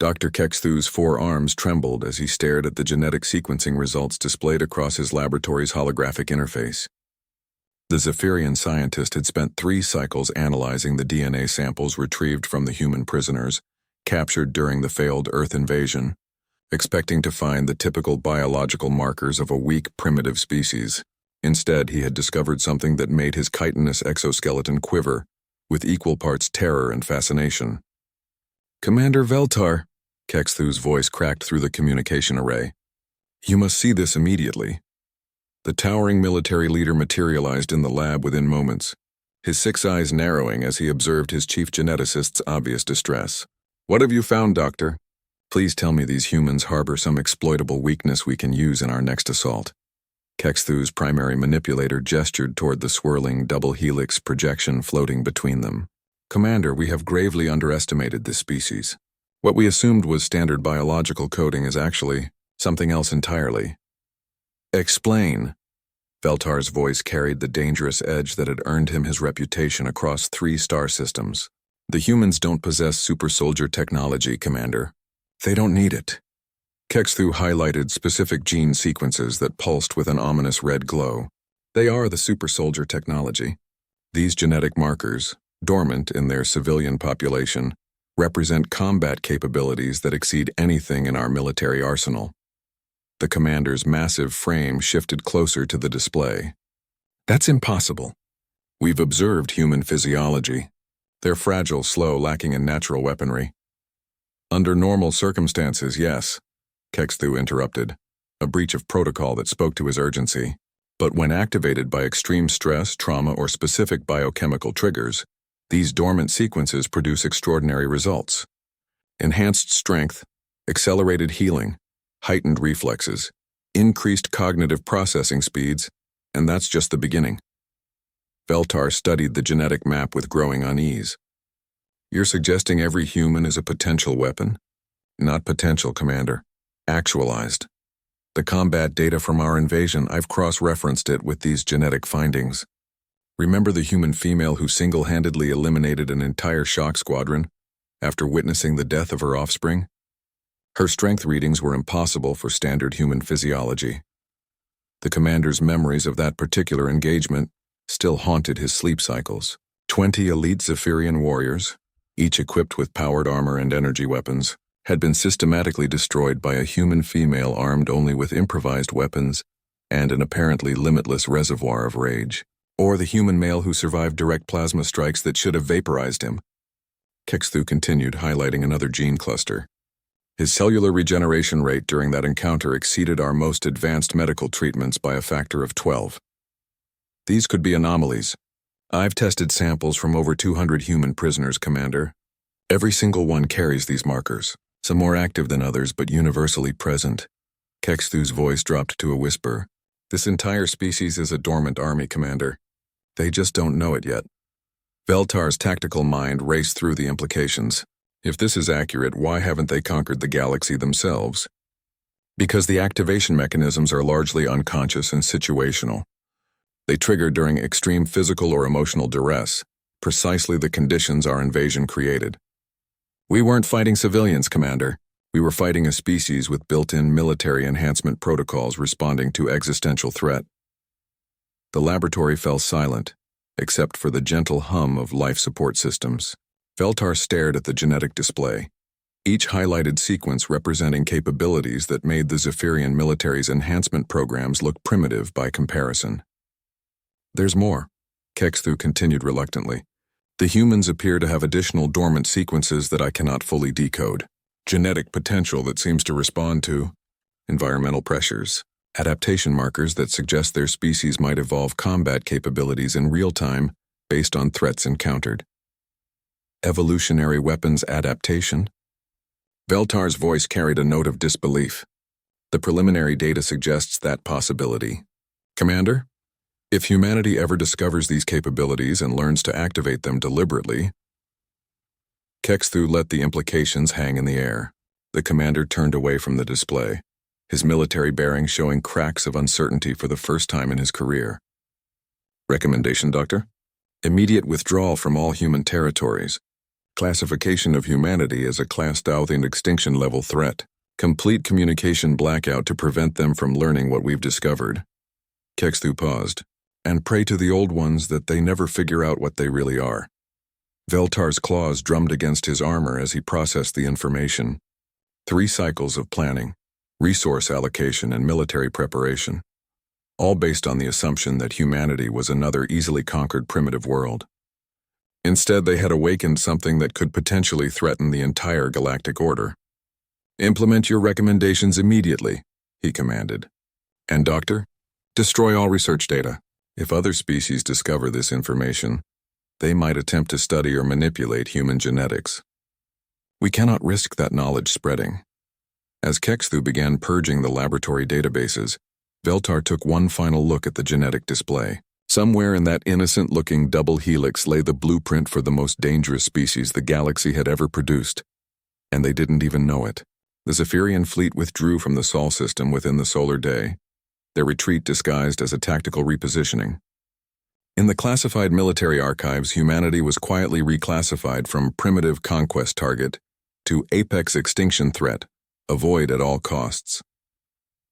Dr. Kexthu's forearms trembled as he stared at the genetic sequencing results displayed across his laboratory's holographic interface. The Zephyrian scientist had spent 3 cycles analyzing the DNA samples retrieved from the human prisoners, captured during the failed Earth invasion, expecting to find the typical biological markers of a weak, primitive species. Instead, he had discovered something that made his chitinous exoskeleton quiver, with equal parts terror and fascination. "Commander Veltar," Kexthu's voice cracked through the communication array. "You must see this immediately." The towering military leader materialized in the lab within moments, his 6 eyes narrowing as he observed his chief geneticist's obvious distress. "What have you found, Doctor? Please tell me these humans harbor some exploitable weakness we can use in our next assault." Kexthu's primary manipulator gestured toward the swirling double helix projection floating between them. "Commander, we have gravely underestimated this species. What we assumed was standard biological coding is actually something else entirely." "Explain." Veltar's voice carried the dangerous edge that had earned him his reputation across 3 star systems. "The humans don't possess Supersoldier technology, Commander. They don't need it." Kexthu highlighted specific gene sequences that pulsed with an ominous red glow. "They are the Supersoldier technology. These genetic markers, dormant in their civilian population, represent combat capabilities that exceed anything in our military arsenal." The commander's massive frame shifted closer to the display. "That's impossible. We've observed human physiology. They're fragile, slow, lacking in natural weaponry." "Under normal circumstances, yes," Kexthu interrupted, a breach of protocol that spoke to his urgency. "But when activated by extreme stress, trauma, or specific biochemical triggers, these dormant sequences produce extraordinary results. Enhanced strength, accelerated healing, heightened reflexes, increased cognitive processing speeds, and that's just the beginning." Veltar studied the genetic map with growing unease. "You're suggesting every human is a potential weapon?" "Not potential, Commander. Actualized. The combat data from our invasion, I've cross-referenced it with these genetic findings. Remember the human female who single-handedly eliminated an entire shock squadron after witnessing the death of her offspring? Her strength readings were impossible for standard human physiology. The commander's memories of that particular engagement still haunted his sleep cycles. 20 elite Zephyrian warriors, each equipped with powered armor and energy weapons, had been systematically destroyed by a human female armed only with improvised weapons and an apparently limitless reservoir of rage. Or the human male who survived direct plasma strikes that should have vaporized him. Kexthu continued, highlighting another gene cluster. His cellular regeneration rate during that encounter exceeded our most advanced medical treatments by a factor of 12. These could be anomalies. I've tested samples from over 200 human prisoners, Commander. Every single one carries these markers. Some more active than others, but universally present. Kexthu's voice dropped to a whisper. "This entire species is a dormant army, Commander. They just don't know it yet." Veltar's tactical mind raced through the implications. If this is accurate, why haven't they conquered the galaxy themselves? Because the activation mechanisms are largely unconscious and situational. They trigger during extreme physical or emotional duress, precisely the conditions our invasion created. "We weren't fighting civilians, Commander. We were fighting a species with built-in military enhancement protocols responding to existential threat." The laboratory fell silent, except for the gentle hum of life support systems. Veltar stared at the genetic display, each highlighted sequence representing capabilities that made the Zephyrian military's enhancement programs look primitive by comparison. "There's more," Kexthu continued reluctantly. "The humans appear to have additional dormant sequences that I cannot fully decode. Genetic potential that seems to respond to environmental pressures, adaptation markers that suggest their species might evolve combat capabilities in real time based on threats encountered. Evolutionary weapons adaptation?" Veltar's voice carried a note of disbelief. "The preliminary data suggests that possibility. Commander, if humanity ever discovers these capabilities and learns to activate them deliberately..." Kexthu let the implications hang in the air. The commander turned away from the display, his military bearings showing cracks of uncertainty for the first time in his career. "Recommendation, Doctor? Immediate withdrawal from all human territories. classification of humanity as a classed out and extinction level threat. Complete communication blackout to prevent them from learning what we've discovered. Kexthu paused. And pray to the old ones that they never figure out what they really are. Veltar's claws drummed against his armor as he processed the information. 3 cycles of planning, resource allocation, and military preparation. All based on the assumption that humanity was another easily conquered primitive world. Instead, they had awakened something that could potentially threaten the entire galactic order. Implement your recommendations immediately, he commanded. And Doctor, destroy all research data. If other species discover this information, they might attempt to study or manipulate human genetics. We cannot risk that knowledge spreading. As Kexthu began purging the laboratory databases, Veltar took one final look at the genetic display. Somewhere in that innocent-looking double helix lay the blueprint for the most dangerous species the galaxy had ever produced. And they didn't even know it. The Zephyrian fleet withdrew from the Sol system within the solar day, their retreat disguised as a tactical repositioning. In the classified military archives, humanity was quietly reclassified from primitive conquest target to apex extinction threat, avoid at all costs.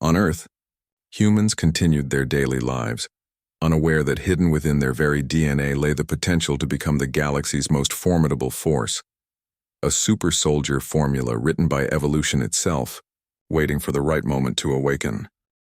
On Earth, humans continued their daily lives, unaware that hidden within their very DNA lay the potential to become the galaxy's most formidable force, a Supersoldier formula written by evolution itself, waiting for the right moment to awaken.